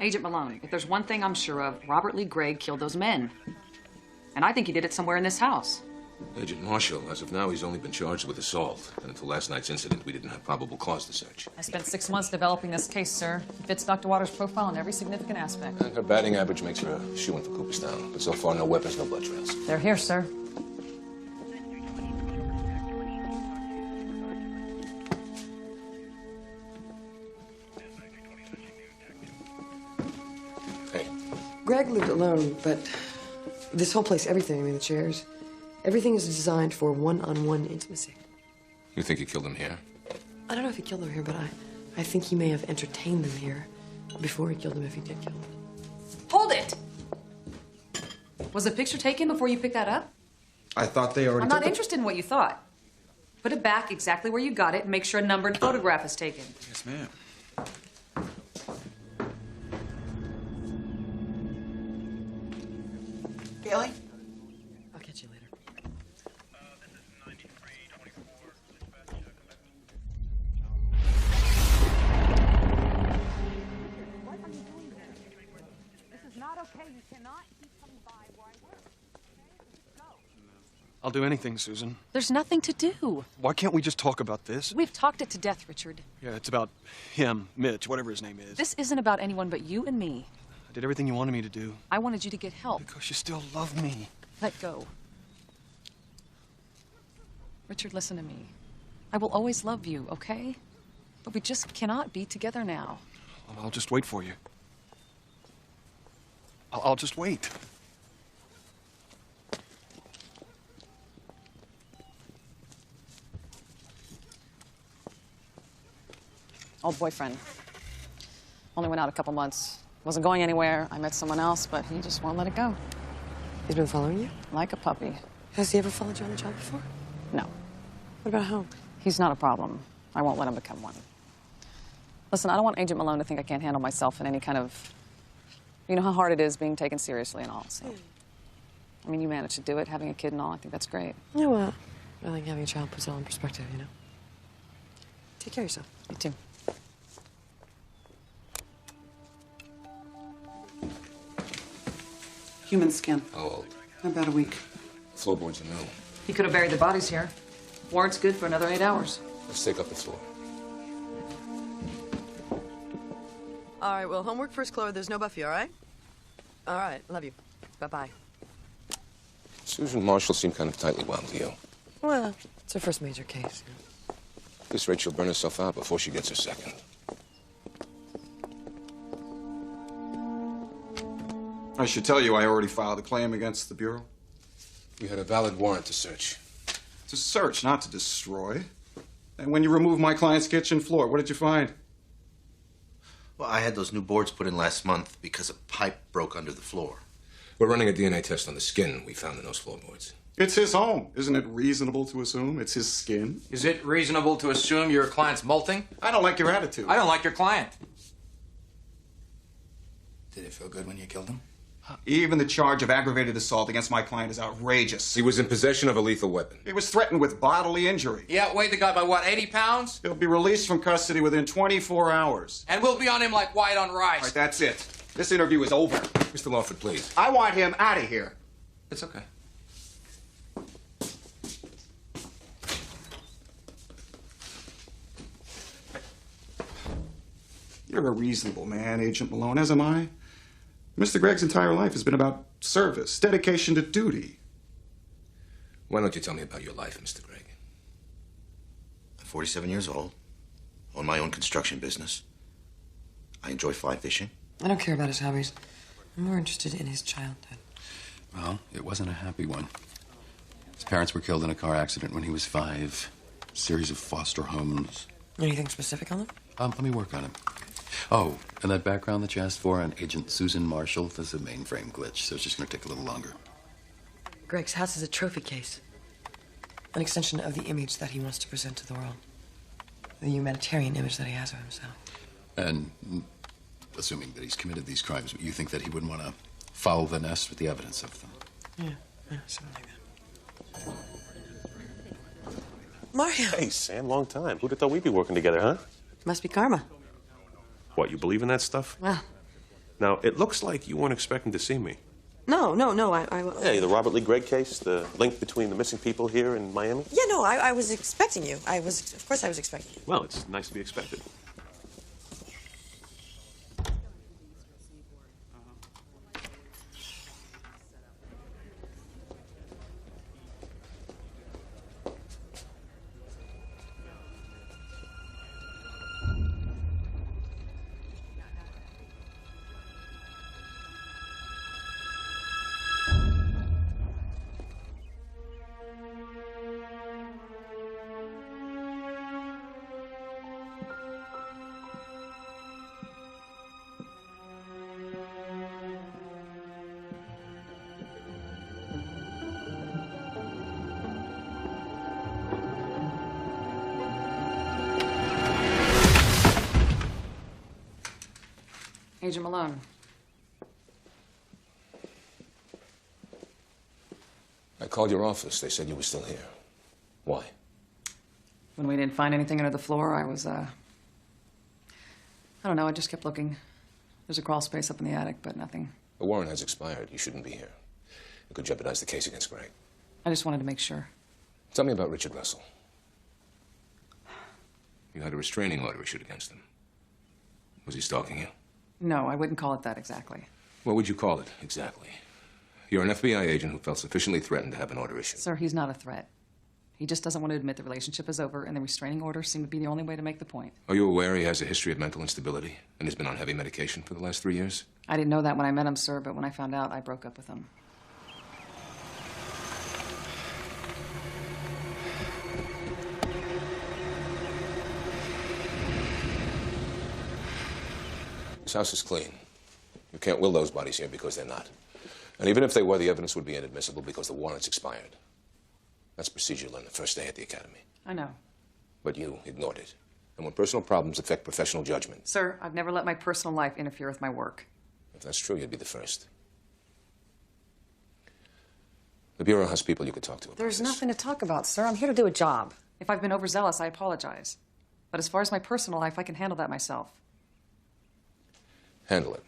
Agent Malone, if there's one thing I'm sure of, Robert Lee Gregg killed those men. And I think he did it somewhere in this house. Agent Marshall, as of now, he's only been charged with assault. And until last night's incident, we didn't have probable cause to search. I spent 6 months developing this case, sir. It fits Dr. Waters' profile in every significant aspect. And her batting average makes her a shoo-in for Cooperstown. But so far, no weapons, no blood trails. They're here, sir. Hey. Greg lived alone, but this whole place, everything, I mean, the chairs, everything is designed for one-on-one intimacy. You think he killed him here? I don't know if he killed them here, but I think he may have entertained them here before he killed them, if he did kill them. Hold it! Was a picture taken before you picked that up? I thought they already I'm took not interested in what you thought. Put it back exactly where you got it and make sure a numbered photograph is taken. Yes, ma'am. Gailey? I'll catch you later. This is 9324. Dispatch, What are you doing here? This is not okay. You cannot keep coming by where I work. Okay? Just go. I'll do anything, Susan. There's nothing to do. Why can't we just talk about this? We've talked it to death, Richard. Yeah, it's about him, Mitch, whatever his name is. This isn't about anyone but you and me. I did everything you wanted me to do. I wanted you to get help. Because you still love me. Let go. Richard, listen to me. I will always love you, okay? But we just cannot be together now. I'll just wait for you. I'll just wait. Old boyfriend. Only went out a couple months. Wasn't going anywhere. I met someone else, but he just won't let it go. He's been following you? Like a puppy. Has he ever followed you on the job before? No. What about home? He's not a problem. I won't let him become one. Listen, I don't want Agent Malone to think I can't handle myself in any kind of... You know how hard it is being taken seriously and all, so... I mean, you managed to do it, having a kid and all. I think that's great. Yeah, well, I think having a child puts it all in perspective, you know? Take care of yourself. You too. Human skin. How old? About a week. Floorboards are new. He could have buried the bodies here. Warrant's good for another 8 hours. Let's take up the floor. All right, well, homework first, Chloe. There's no Buffy, all right? All right, love you. Bye-bye. Susan Marshall seemed kind of tightly wound to you. Well, it's her first major case. This rate she'll burn herself out before she gets her second. I should tell you I already filed a claim against the Bureau. You had a valid warrant to search. To search, not to destroy. And when you removed my client's kitchen floor, what did you find? Well, I had those new boards put in last month because a pipe broke under the floor. We're running a DNA test on the skin we found in those floorboards. It's his home. Isn't it reasonable to assume it's his skin? Is it reasonable to assume your client's molting? I don't like your attitude. I don't like your client. Did it feel good when you killed him? Even the charge of aggravated assault against my client is outrageous. He was in possession of a lethal weapon. He was threatened with bodily injury. He outweighed the guy by what, 80 pounds? He'll be released from custody within 24 hours. And we'll be on him like white on rice. All right, that's it. This interview is over. Mr. Lawford, please. I want him out of here. It's okay. You're a reasonable man, Agent Malone, as am I. Mr. Gregg's entire life has been about service, dedication to duty. Why don't you tell me about your life, Mr. Gregg? I'm 47 years old, own my own construction business. I enjoy fly fishing. I don't care about his hobbies. I'm more interested in his childhood. Well, it wasn't a happy one. His parents were killed in a car accident when he was 5. A series of foster homes. Anything specific on them? Let me work on him. Oh, and that background that you asked for on Agent Susan Marshall, this is a mainframe glitch, so it's just going to take a little longer. Greg's house is a trophy case. An extension of the image that he wants to present to the world. The humanitarian image that he has of himself. And assuming that he's committed these crimes, you think that he wouldn't want to foul the nest with the evidence of them? Yeah, something like that. Mario! Hey, Sam, long time. Who'd have thought we'd be working together, huh? Must be karma. What, you believe in that stuff? Well, Now, it looks like you weren't expecting to see me. No. Hey, the Robert Lee Gregg case, the link between the missing people here in Miami? Yeah, no, I was expecting you. Of course I was expecting you. Well, it's nice to be expected. Agent Malone. I called your office. They said you were still here. Why? When we didn't find anything under the floor, I was, I don't know, I just kept looking. There's a crawl space up in the attic, but nothing. The warrant has expired. You shouldn't be here. It could jeopardize the case against Gregg. I just wanted to make sure. Tell me about Richard Russell. You had a restraining order issued against him. Was he stalking you? No, I wouldn't call it that exactly. What would you call it, exactly? You're an FBI agent who felt sufficiently threatened to have an order issued. Sir, he's not a threat. He just doesn't want to admit the relationship is over, and the restraining order seemed to be the only way to make the point. Are you aware he has a history of mental instability and has been on heavy medication for the last 3 years? I didn't know that when I met him, sir, but when I found out, I broke up with him. This house is clean. You can't will those bodies here because they're not. And even if they were, the evidence would be inadmissible because the warrant's expired. That's procedure you learned the first day at the academy. I know. But you ignored it. And when personal problems affect professional judgment... Sir, I've never let my personal life interfere with my work. If that's true, you'd be the first. The Bureau has people you could talk to about There's this. nothing to talk about, sir. I'm here to do a job. If I've been overzealous, I apologize. But as far as my personal life, I can handle that myself. Handle it.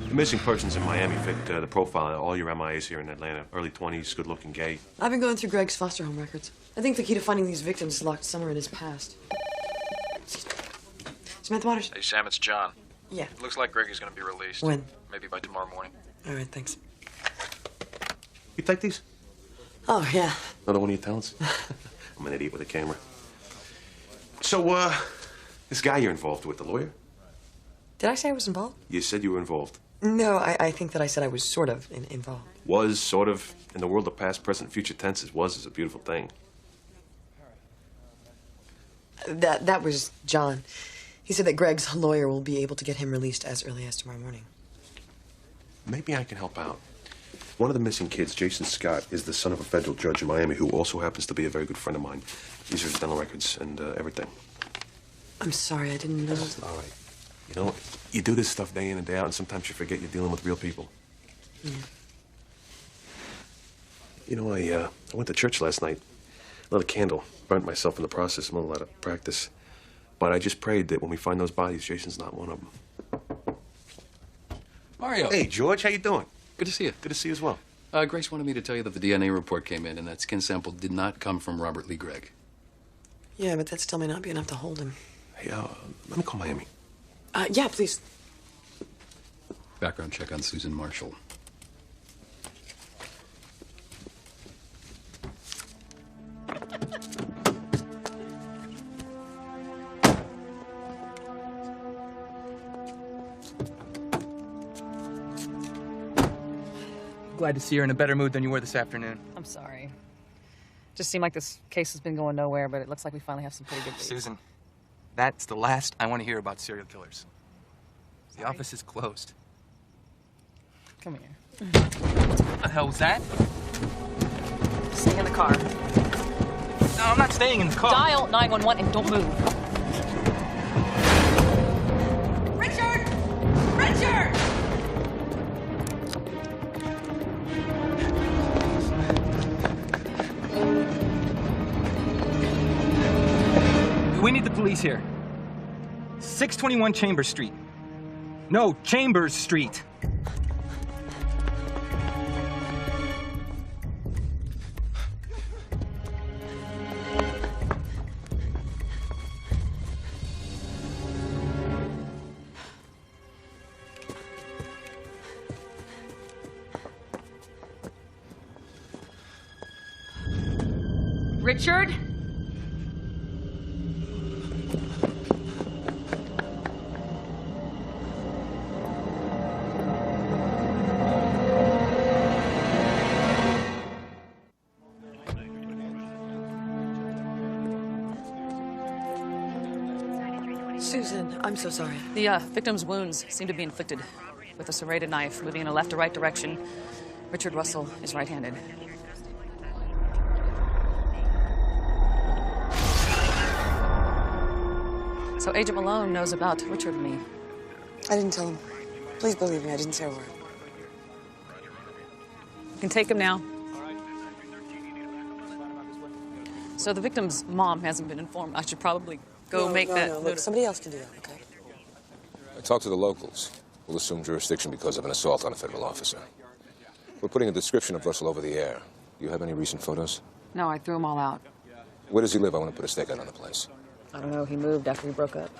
The missing persons in Miami fit the profile of all your MIAs here in Atlanta. Early 20s, good-looking, gay. I've been going through Gregg's foster home records. I think the key to finding these victims is locked somewhere in his past. Samantha Waters. Hey, Sam, it's John. Yeah. It looks like Gregg is going to be released. When? Maybe by tomorrow morning. All right, thanks. You take these? Oh, yeah. Another one of your talents? I'm an idiot with a camera. So, this guy you're involved with, the lawyer? Did I say I was involved? You said you were involved. No, I think that I said I was sort of involved. Was, sort of, in the world of past, present, future tenses, was is a beautiful thing. That was John. He said that Gregg's lawyer will be able to get him released as early as tomorrow morning. Maybe I can help out. One of the missing kids, Jason Scott, is the son of a federal judge in Miami who also happens to be a very good friend of mine. These are his dental records and everything. I'm sorry, I didn't know. It's all right. You know, you do this stuff day in and day out, and sometimes you forget you're dealing with real people. Yeah. You know, I went to church last night. Lit a candle. Burnt myself in the process. I'm a little out of practice. But I just prayed that when we find those bodies, Jason's not one of them. Mario. Hey, George, how you doing? Good to see you. Good to see you as well. Grace wanted me to tell you that the DNA report came in and that skin sample did not come from Robert Lee Gregg. Yeah, but that still may not be enough to hold him. Hey, let me call Miami. Yeah, please. Background check on Susan Marshall. Glad to see you're in a better mood than you were this afternoon. I'm sorry. Just seemed like this case has been going nowhere, but it looks like we finally have some pretty good leads. Susan, that's the last I want to hear about serial killers. The office is closed. Come here. What the hell was that? Stay in the car. No, I'm not staying in the car. Dial 911 and don't move. Richard! Richard! we need the police here. 621 Chambers Street. No, Chambers Street. Richard? Susan, I'm so sorry. The victim's wounds seem to be inflicted with a serrated knife, moving in a left to right direction. Richard Russell is right-handed. So Agent Malone knows about Richard and me. I didn't tell him. Please believe me, I didn't say a word. You can take him now. So the victim's mom hasn't been informed. I should probably go make that. No, look, somebody else can do that, okay? I talked to the locals. We'll assume jurisdiction because of an assault on a federal officer. We're putting a description of Russell over the air. Do you have any recent photos? No, I threw them all out. Where does he live? I want to put a stakeout on the place. I don't know. He moved after we broke up.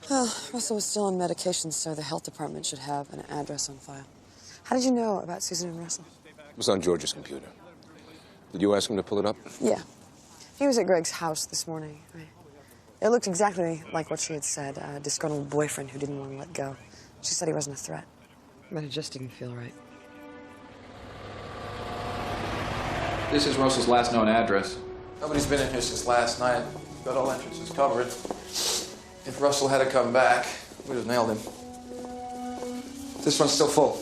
Well, Russell was still on medication, so the health department should have an address on file. How did you know about Susan and Russell? It was on George's computer. Did you ask him to pull it up? Yeah. He was at Greg's house this morning. It looked exactly like what she had said, a disgruntled boyfriend who didn't want to let go. She said he wasn't a threat. But it just didn't feel right. This is Russell's last known address. Nobody's been in here since last night. Got all entrances covered. If Russell had to come back, we'd have nailed him. This one's still full.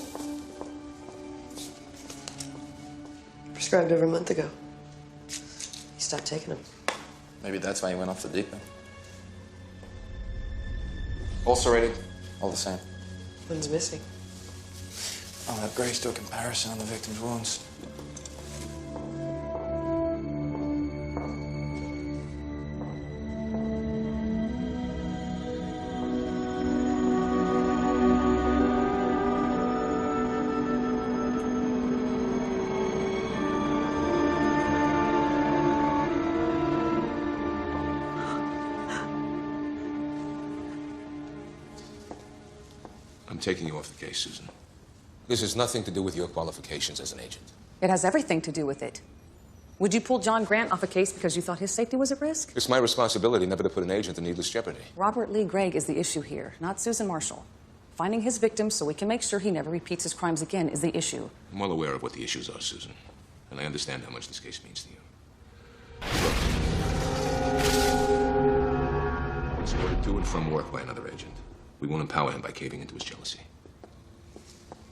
Prescribed over a month ago. He stopped taking them. Maybe that's why he went off the deep end. All serrated, all the same. One's missing. I'll have Grace do a comparison on the victim's wounds. I'm taking you off the case, Susan. This has nothing to do with your qualifications as an agent. It has everything to do with it. Would you pull John Grant off a case because you thought his safety was at risk? It's my responsibility never to put an agent in needless jeopardy. Robert Lee Gregg is the issue here, not Susan Marshall. Finding his victims so we can make sure he never repeats his crimes again is the issue. I'm well aware of what the issues are, Susan. And I understand how much this case means to you. Look, he's ordered to and from work by another agent. We won't empower him by caving into his jealousy.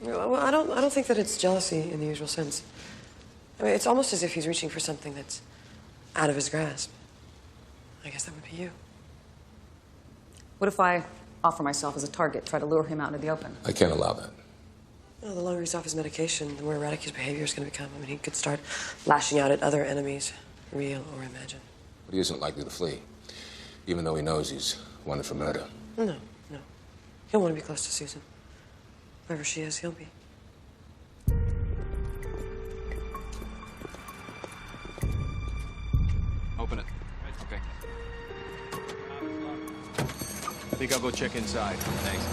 Well, I don't think that it's jealousy in the usual sense. I mean, it's almost as if he's reaching for something that's out of his grasp. I guess that would be you. What if I offer myself as a target, try to lure him out into the open? I can't allow that. Well, the longer he's off his medication, the more erratic his behavior is going to become. I mean, he could start lashing out at other enemies, real or imagined. But he isn't likely to flee, even though he knows he's wanted for murder. No. He'll want to be close to Susan. Wherever she is, he'll be. Open it. Okay. I think I'll go check inside. Thanks.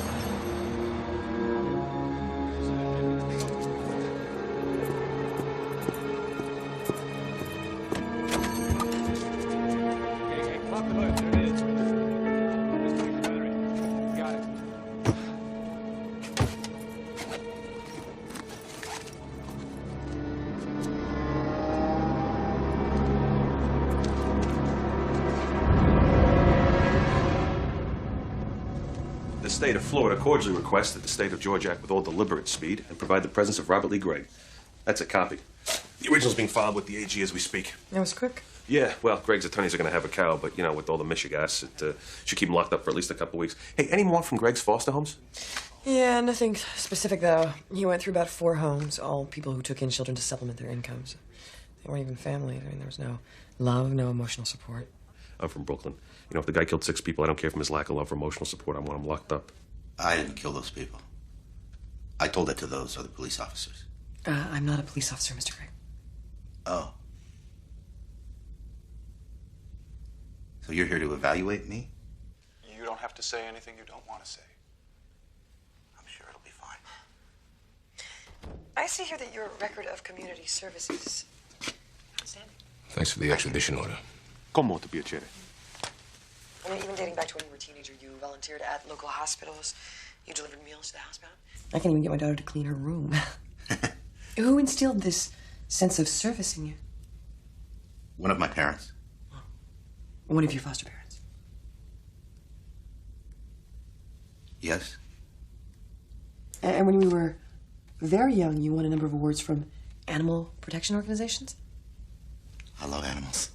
The state of Florida cordially requests that the state of Georgia act with all deliberate speed and provide the presence of Robert Lee Gregg. That's a copy. The original's being filed with the AG as we speak. That was quick. Yeah, well, Greg's attorneys are going to have a cow, but, you know, with all the Michigas, it should keep him locked up for at least a couple of weeks. Hey, any more from Greg's foster homes? Yeah, nothing specific, though. He went through about 4 homes, all people who took in children to supplement their incomes. They weren't even family. I mean, there was no love, no emotional support. I'm from Brooklyn. You know, if the guy killed 6 people, I don't care from his lack of love or emotional support. I want him locked up. I didn't kill those people. I told that to those other police officers. I'm not a police officer, Mr. Gregg. Oh. So you're here to evaluate me? You don't have to say anything you don't want to say. I'm sure it'll be fine. I see here that your record of community service is outstanding. Thanks for the extradition order. Con molto piacere. I mean, even dating back to when you were a teenager, you volunteered at local hospitals. You delivered meals to the housebound. I can't even get my daughter to clean her room. Who instilled this sense of service in you? One of my parents. One of your foster parents? Yes. And when you were very young, you won a number of awards from animal protection organizations? I love animals.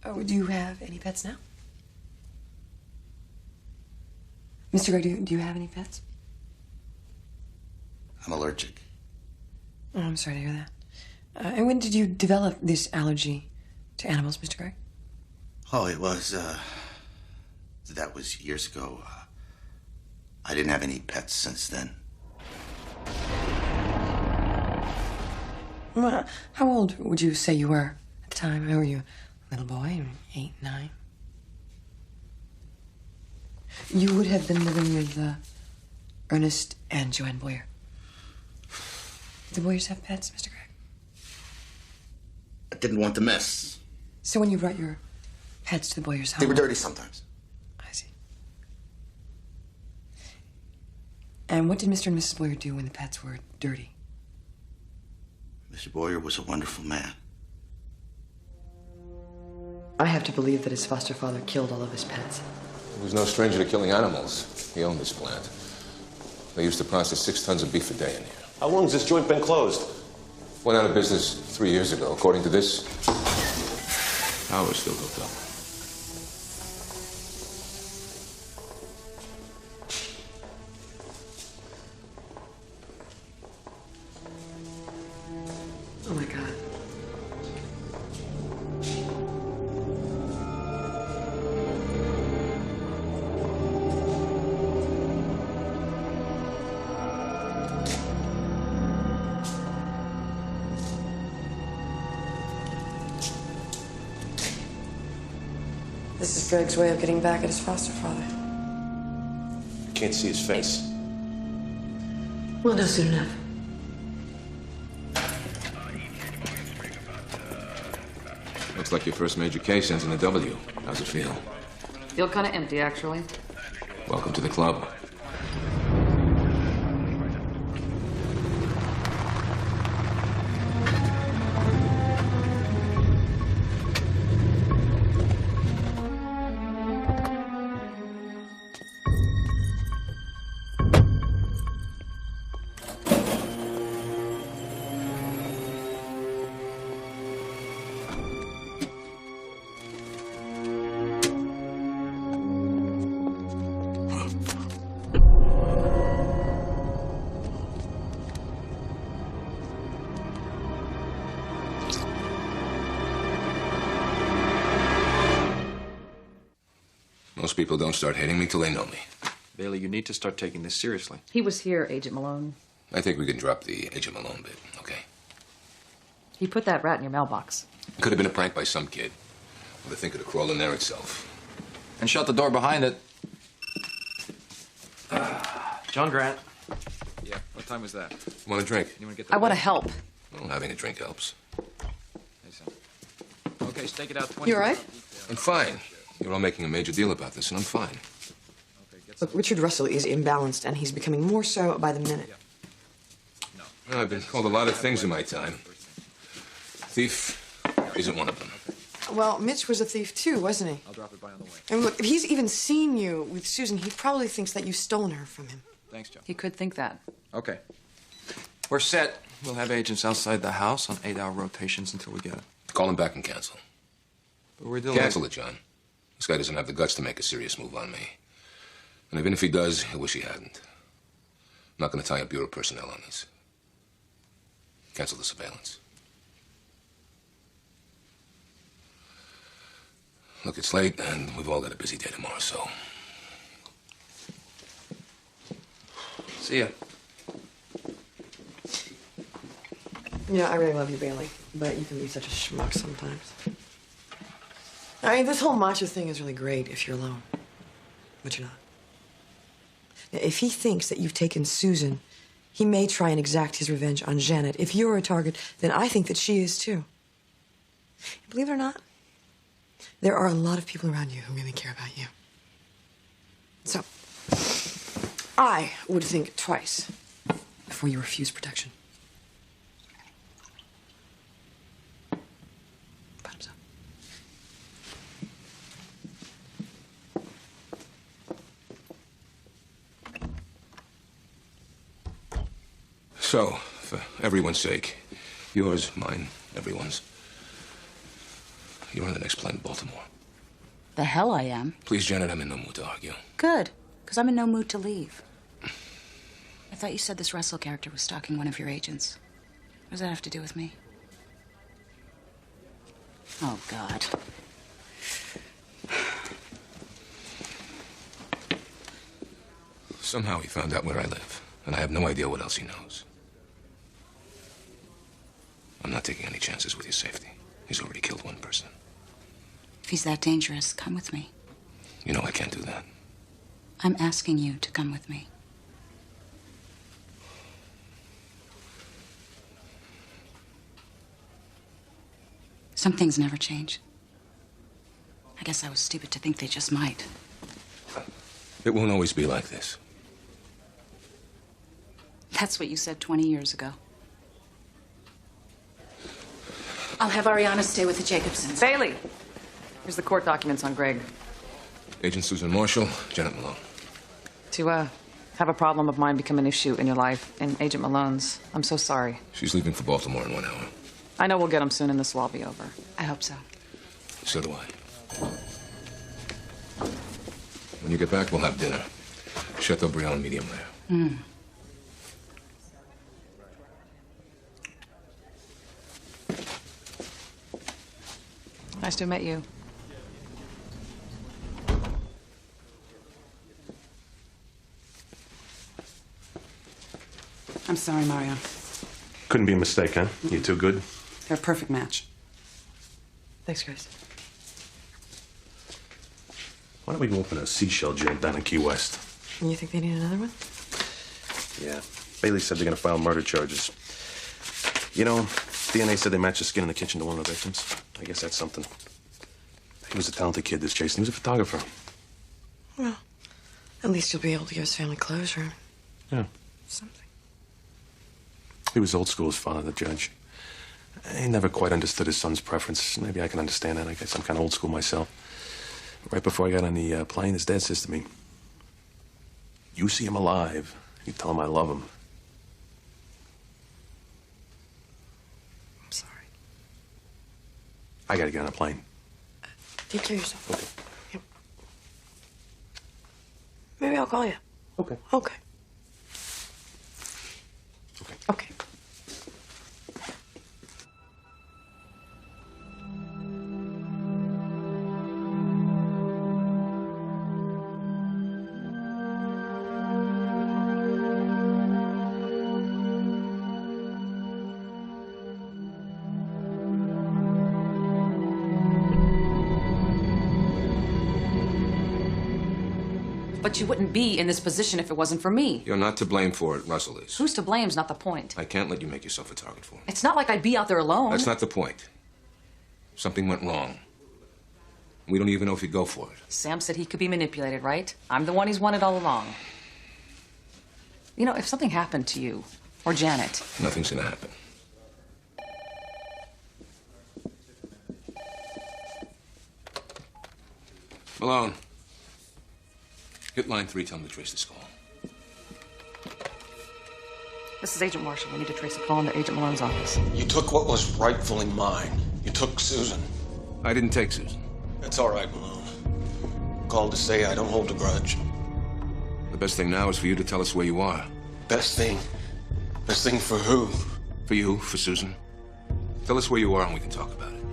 Oh, do you have any pets now? Mr. Gregg, do you have any pets? I'm allergic. Oh, I'm sorry to hear that. And when did you develop this allergy to animals, Mr. Gregg? Oh, it was, that was years ago. I didn't have any pets since then. Well, how old would you say you were at the time? How were you? A little boy, 8, 9? You would have been living with Ernest and Joanne Boyer. Did the Boyers have pets, Mr. Gregg? I didn't want the mess. So when you brought your pets to the Boyers' home... They were dirty sometimes. I see. And what did Mr. and Mrs. Boyer do when the pets were dirty? Mr. Boyer was a wonderful man. I have to believe that his foster father killed all of his pets. He was no stranger to killing animals. He owned this plant. They used to process 6 tons of beef a day in here. How long has this joint been closed? Went out of business 3 years ago. According to this, power's still hooked up. Oh, my God. This is Greg's way of getting back at his foster father. I can't see his face. We'll know soon enough. Looks like your first major case ends in a W. How's it feel? Feel kind of empty, actually. Welcome to the club. Most people don't start hating me till they know me. Bailey, you need to start taking this seriously. He was here, Agent Malone. I think we can drop the Agent Malone bit, okay? He put that rat in your mailbox. It could have been a prank by some kid. Or the thing could have crawled in there itself. And shut the door behind it. John Grant. Yeah, what time was that? Want a drink? You want to get I want to help. Well, having a drink helps. Hey, son. Okay, stake it out 20. You all right? I'm fine. You're all making a major deal about this, and I'm fine. Look, Richard Russell is imbalanced, and he's becoming more so by the minute. Well, I've been called a lot of things in my time. Thief isn't one of them. Well, Mitch was a thief too, wasn't he? I'll drop it by on the way. And look, if he's even seen you with Susan, he probably thinks that you've stolen her from him. Thanks, Joe. He could think that. Okay. We're set. We'll have agents outside the house on 8-hour rotations until we get it. Call him back and cancel. But we're dealing Cancel it, John. This guy doesn't have the guts to make a serious move on me. And even if he does, I wish he hadn't. I'm not going to tie up Bureau personnel on this. Cancel the surveillance. Look, it's late, and we've all got a busy day tomorrow, so... See ya. Yeah, I really love you, Bailey, but you can be such a schmuck sometimes. I mean, this whole macho thing is really great if you're alone, but you're not. Now, if he thinks that you've taken Susan, he may try and exact his revenge on Janet. If you're a target, then I think that she is too. Believe it or not, there are a lot of people around you who really care about you. So, I would think twice before you refuse protection. Bottoms up. So, for everyone's sake, yours, mine, everyone's, you're on the next plane to Baltimore. The hell I am. Please, Janet, I'm in no mood to argue. Good, because I'm in no mood to leave. I thought you said this Russell character was stalking one of your agents. What does that have to do with me? Oh, God. Somehow he found out where I live, and I have no idea what else he knows. I'm not taking any chances with his safety. He's already killed one person. If he's that dangerous, come with me. You know I can't do that. I'm asking you to come with me. Some things never change. I guess I was stupid to think they just might. It won't always be like this. That's what you said 20 years ago. I'll have Ariana stay with the Jacobsons. Bailey! Here's the court documents on Greg. Agent Susan Marshall, Janet Malone. To, have a problem of mine become an issue in your life, and Agent Malone's, I'm so sorry. She's leaving for Baltimore in 1 hour. I know we'll get him soon and this will all be over. I hope so. So do I. When you get back, we'll have dinner. Chateaubriand medium rare. Nice to have met you. I'm sorry, Mario. Couldn't be a mistake, huh? You too good? They're a perfect match. Thanks, guys. Why don't we go open a seashell joint down in Key West? You think they need another one? Yeah. Bailey said they're gonna file murder charges. You know, DNA said they matched the skin in the kitchen to one of the victims. I guess that's something. He was a talented kid, this Jason. He was a photographer. Well, at least you'll be able to give his family closure. Yeah. Something. He was old school, his father, the judge. He never quite understood his son's preference. Maybe I can understand that. I guess I'm kind of old school myself. Right before I got on the plane, his dad says to me, "You see him alive, you tell him I love him." I'm sorry. I gotta get on a plane. Take care of yourself. Okay. Yep. Maybe I'll call you. Okay. Okay. Okay. Okay. But you wouldn't be in this position if it wasn't for me. You're not to blame for it, Russell is. Who's to blame's not the point. I can't let you make yourself a target for him. It's not like I'd be out there alone. That's not the point. Something went wrong. We don't even know if he'd go for it. Sam said he could be manipulated, right? I'm the one he's wanted all along. You know, if something happened to you, or Janet... Nothing's gonna happen. Malone. Hit line 3, tell him to trace this call. This is Agent Marshall. We need to trace a call into Agent Malone's office. You took what was rightfully mine. You took Susan. I didn't take Susan. That's all right, Malone. Called to say I don't hold a grudge. The best thing now is for you to tell us where you are. Best thing? Best thing for who? For you, for Susan. Tell us where you are and we can talk about it.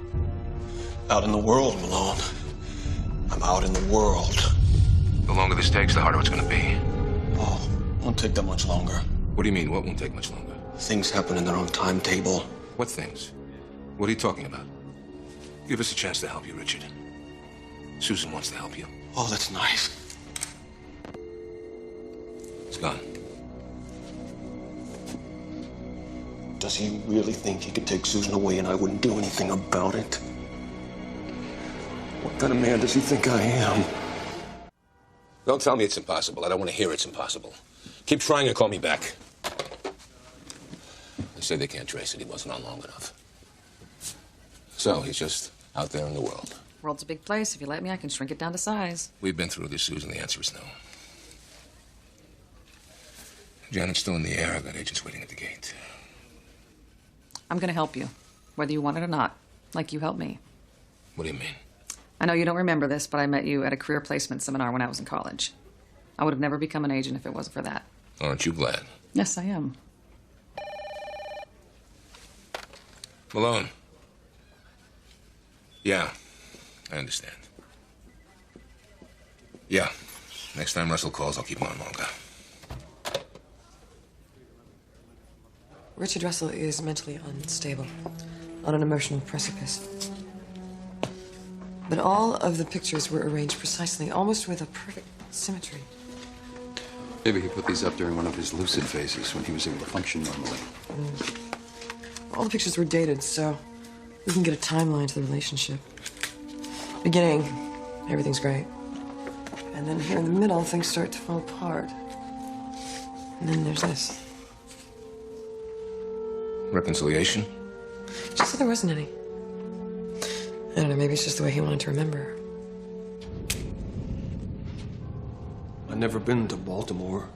Out in the world, Malone. I'm out in the world. The longer this takes, the harder it's gonna be. Oh, won't take that much longer. What do you mean, what won't take much longer? Things happen in their own timetable. What things? What are you talking about? Give us a chance to help you, Richard. Susan wants to help you. Oh, that's nice. It's gone. Does he really think he could take Susan away and I wouldn't do anything about it? What kind of man does he think I am? Don't tell me it's impossible. I don't want to hear it's impossible. Keep trying and call me back. They say they can't trace it. He wasn't on long enough. So he's just out there in the world. World's a big place. If you let me, I can shrink it down to size. We've been through this, Susan. The answer is no. Janet's still in the air. I've got agents waiting at the gate. I'm going to help you, whether you want it or not, like you helped me. What do you mean? I know you don't remember this, but I met you at a career placement seminar when I was in college. I would have never become an agent if it wasn't for that. Aren't you glad? Yes, I am. Malone. Yeah, I understand. Yeah. Next time Russell calls, I'll keep him on longer. Richard Russell is mentally unstable, on an emotional precipice. But all of the pictures were arranged precisely, almost with a perfect symmetry. Maybe he put these up during one of his lucid phases when he was able to function normally. All the pictures were dated, so we can get a timeline to the relationship. Beginning, everything's great. And then here in the middle, things start to fall apart. And then there's this. Reconciliation? Just that there wasn't any. I don't know, maybe it's just the way he wanted to remember. I've never been to Baltimore.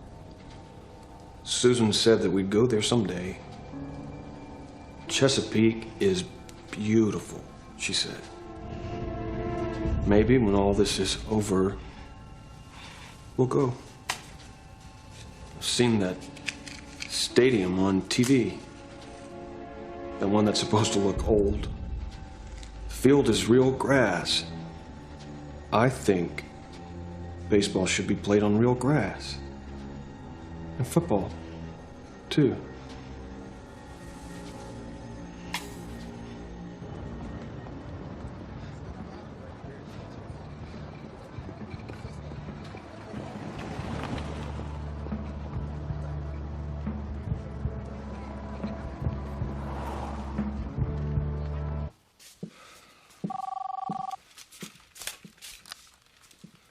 Susan said that we'd go there someday. Chesapeake is beautiful, she said. Maybe when all this is over, we'll go. I've seen that stadium on TV. The one that's supposed to look old. The field is real grass. I think baseball should be played on real grass. And football, too.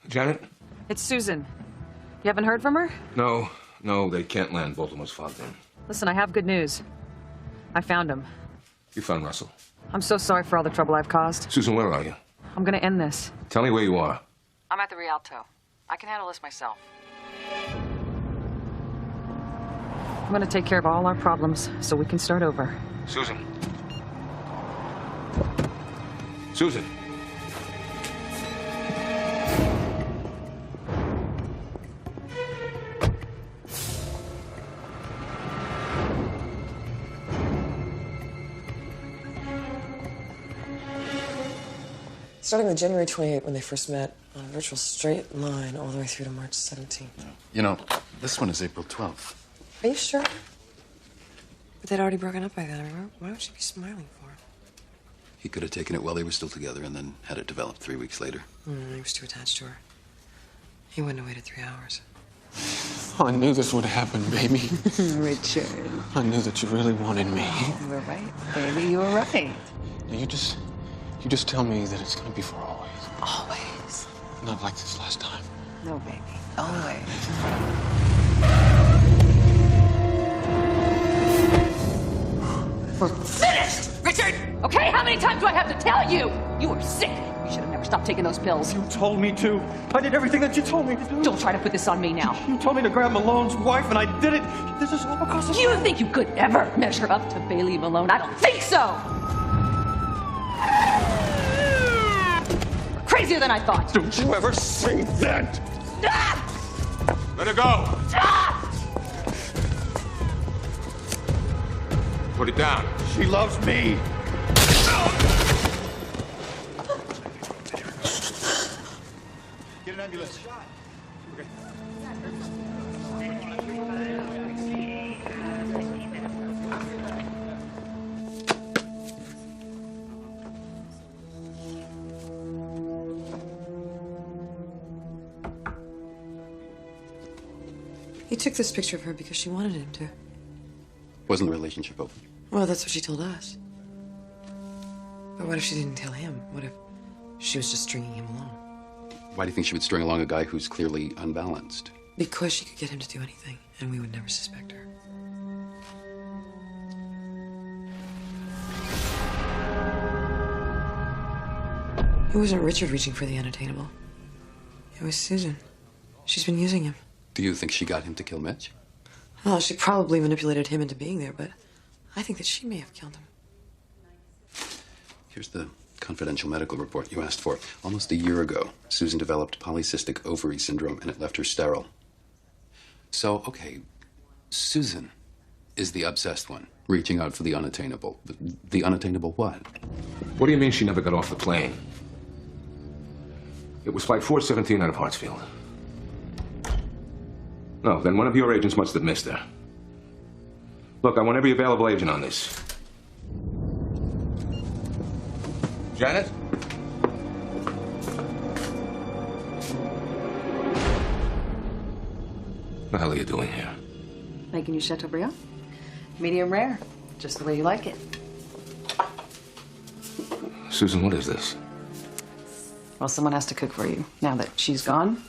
Janet? It's Susan. You haven't heard from her? No, they can't land. Baltimore's fogged in. Listen, I have good news. I found him. You found Russell? I'm so sorry for all the trouble I've caused. Susan, where are you? I'm gonna end this. Tell me where you are. I'm at the Rialto. I can handle this myself. I'm gonna take care of all our problems so we can start over. Susan. Susan. Starting with January 28th, when they first met, on a virtual straight line all the way through to March 17th. You know, this one is April 12th. Are you sure? But they'd already broken up by then. I mean, why would she be smiling for? He could have taken it while they were still together and then had it developed 3 weeks later. He was too attached to her. He wouldn't have waited 3 hours. I knew this would happen, baby. Richard. I knew that you really wanted me. You were right, baby. You were right. You just tell me that it's gonna be for always. Always. Not like this last time. No, baby. Always. We're finished! Richard! Okay, how many times do I have to tell you? You were sick. You should have never stop taking those pills. You told me to. I did everything that you told me to do. Don't try to put this on me now. You told me to grab Malone's wife, and I did it. This is all because of You think you could ever measure up to Bailey Malone? I don't think so! Crazier than I thought. Don't you ever say that! Let her go. Put it down. She loves me. Get an ambulance. He took this picture of her because she wanted him to. Wasn't the relationship over? Well, that's what she told us. But what if she didn't tell him? What if she was just stringing him along? Why do you think she would string along a guy who's clearly unbalanced? Because she could get him to do anything, and we would never suspect her. It wasn't Richard reaching for the unattainable. It was Susan. She's been using him. Do you think she got him to kill Mitch? Well, she probably manipulated him into being there, but I think that she may have killed him. Here's the confidential medical report you asked for. Almost a year ago, Susan developed polycystic ovary syndrome, and it left her sterile. So, okay, Susan is the obsessed one, reaching out for the unattainable. The unattainable what? What do you mean she never got off the plane? It was Flight 417 out of Hartsfield. No, then one of your agents must have missed her. Look, I want every available agent on this. Janet? What the hell are you doing here? Making you Chateaubriand? Medium rare, just the way you like it. Susan, what is this? Well, someone has to cook for you now that she's gone.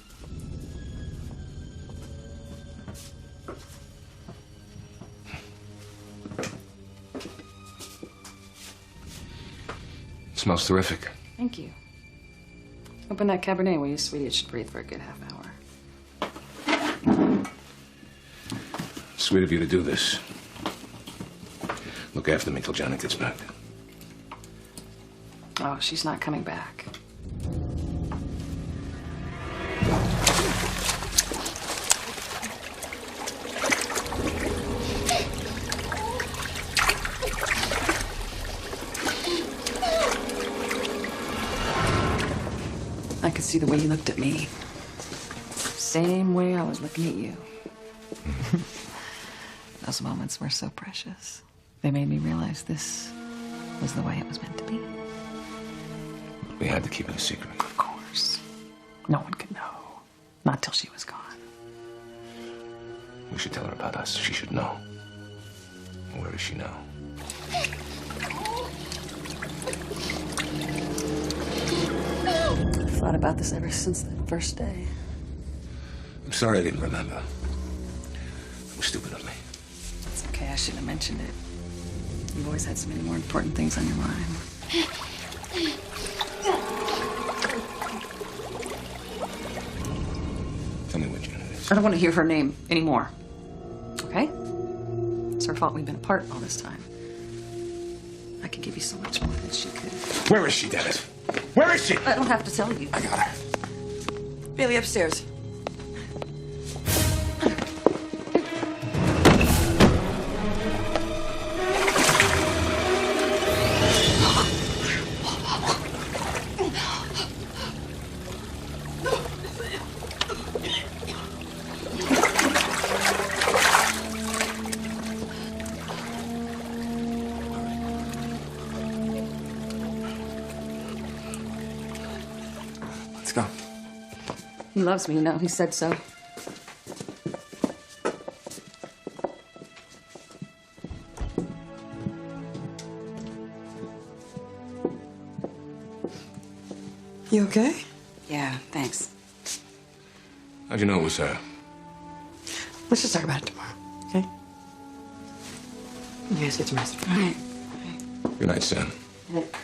Smells terrific. Thank you. Open that Cabernet, will you, sweetie? It should breathe for a good half hour. Sweet of you to do this. Look after me till Janet gets back. Oh, she's not coming back. I could see the way you looked at me. Same way I was looking at you. Those moments were so precious. They made me realize this was the way it was meant to be. We had to keep it a secret. Of course. No one could know. Not till she was gone. We should tell her about us. She should know. Where is she now? I've thought about this ever since that first day. I'm sorry I didn't remember. It was stupid of me. It's okay, I shouldn't have mentioned it. You've always had so many more important things on your mind. Tell me what Janet is. I don't want to hear her name anymore. Okay? It's her fault we've been apart all this time. I could give you so much more than she could. Where is she, Dennis? Where is she? I don't have to tell you. I got her. Bailey, upstairs. Let's go. He loves me, you know. He said so. You okay? Yeah, thanks. How'd you know it was her? Let's just talk about it tomorrow, okay? You guys get some rest. All right. Good night, Sam. Good night.